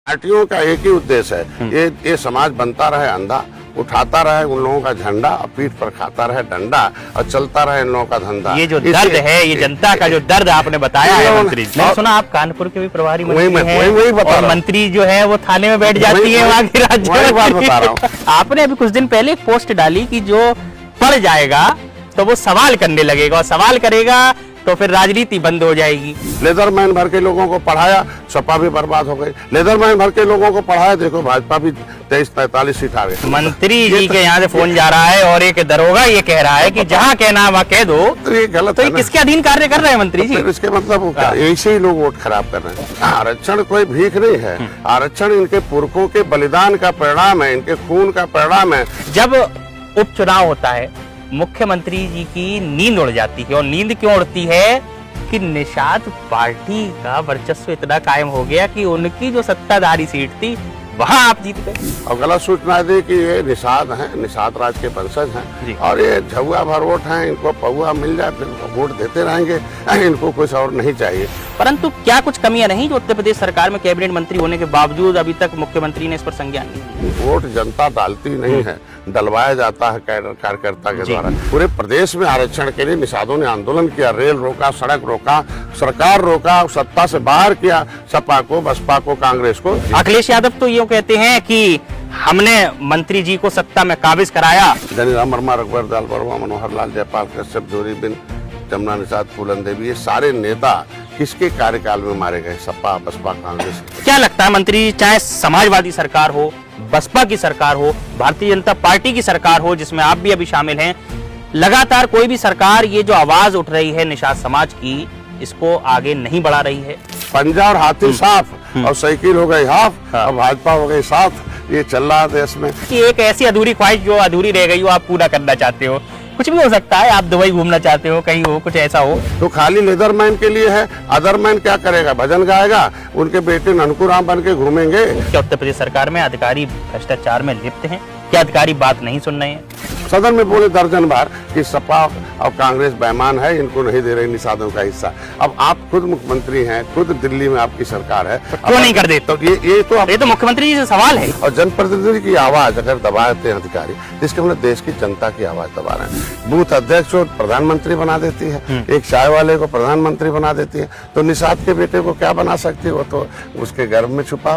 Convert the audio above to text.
पार्टियों का एक ही उद्देश्य है, ये समाज बनता रहे अंधा, उठाता रहे उन लोगों का झंडा और पीठ पर खाता रहे डंडा और चलता रहे इन लोगों का धंधा। ये जो दर्द है, ये जनता का जो दर्द आपने बताया है मंत्री जी। मैंने सुना आप कानपुर के भी प्रभारी मंत्री हैं, वही बता और रहा हूं। मंत्री जो है वो थाने में बैठ जाती है वहाँ की राज्य वही बात बता रहा हूं। आपने अभी कुछ दिन पहले एक पोस्ट डाली कि जो पढ़ जाएगा तो वो सवाल करने लगेगा, और सवाल करेगा तो फिर राजनीति बंद हो जाएगी। लेदरमैन भर के लोगों को पढ़ाया, सपा भी बर्बाद हो गई। लेदरमैन भर के लोगों को पढ़ाया, देखो भाजपा भी 23-43 सीट आ गई। मंत्री जी के यहाँ से फोन जा रहा है और एक दरोगा ये कह रहा है कि जहाँ कहना वहाँ कह दो, तो ये गलत तो है ये ना। किसके अधीन कार्य कर रहे हैं मंत्री जी? फिर इसके मतलब क्या? ऐसे ही लोग वोट खराब कर रहे हैं। आरक्षण कोई भीख नहीं है, आरक्षण इनके पुरखों के बलिदान का परिणाम है, इनके खून का परिणाम है। जब उपचुनाव होता है मुख्यमंत्री जी की नींद उड़ जाती है, और नींद क्यों उड़ती है कि निषाद पार्टी का वर्चस्व इतना कायम हो गया कि उनकी जो सत्ताधारी सीट थी वहां आप जीत गए। और गलत सूचना दी कि ये निषाद हैं, निषाद राज के वंशज जी। हैं और ये झुआ भर वोट हैं, इनको पौआ मिल जाए फिर वोट देते रहेंगे, इनको कुछ और नहीं चाहिए। परंतु क्या कुछ कमियां नहीं जो उत्तर प्रदेश सरकार में कैबिनेट मंत्री होने के बावजूद अभी तक मुख्यमंत्री ने इस पर संज्ञान नहीं लिया? वोट जनता डालती नहीं है, डलवाया जाता है कार्यकर्ता के द्वारा। पूरे प्रदेश में आरक्षण के लिए निषादों ने आंदोलन किया, रेल रोका, सड़क रोका, सरकार रोका, सत्ता से बाहर किया, सपा को, बसपा को, कांग्रेस को। अखिलेश यादव तो यूँ कहते हैं कि हमने मंत्री जी को सत्ता में काबिज कराया। जनीराम वर्मा, रघुवर दाल वर्मा, मनोहर लाल, जयपाल कश्यप, जोरी बिन, जमुना निषाद, फूलन देवी, ये सारे नेता किसके कार्यकाल में मारे गए? सपा, बसपा, कांग्रेस। क्या लगता है मंत्री जी, चाहे समाजवादी सरकार हो, बसपा की सरकार हो, भारतीय जनता पार्टी की सरकार हो जिसमें आप भी अभी शामिल हैं, लगातार कोई भी सरकार ये जो आवाज उठ रही है निषाद समाज की, इसको आगे नहीं बढ़ा रही है? पंजा और हाथी साफ और साइकिल हो गई हाफ और भाजपा हो गई साथ, ये चल रहा है देश में। कि एक ऐसी अधूरी ख्वाहिश जो अधूरी रह गई हो आप पूरा करना चाहते हो? कुछ भी हो सकता है, आप दुबई घूमना चाहते हो, कहीं हो, कुछ ऐसा हो। तो खाली लेदरमैन के लिए है, अदरमैन क्या करेगा? भजन गाएगा, उनके बेटे ननकूराम बन के घूमेंगे। क्या उत्तर प्रदेश सरकार में अधिकारी भ्रष्टाचार में लिप्त हैं? क्या अधिकारी बात नहीं सुन रहे हैं? सदन में बोले दर्जन बार कि सपा और कांग्रेस बेईमान है, इनको नहीं दे रही निषादों का हिस्सा। अब आप खुद मुख्यमंत्री हैं, खुद दिल्ली में आपकी सरकार है, क्यों नहीं कर देते? तो ये तो मुख्यमंत्री जी से सवाल है। और जनप्रतिनिधि की आवाज अगर दबाते हैं अधिकारी, जिसके मतलब देश की जनता की आवाज दबा रहे हैं। बूथ अध्यक्ष को प्रधानमंत्री बना देती है, एक चाय वाले को प्रधानमंत्री बना देती है, तो निषाद के बेटे को क्या बना सकती है? वो तो उसके गर्भ में छुपा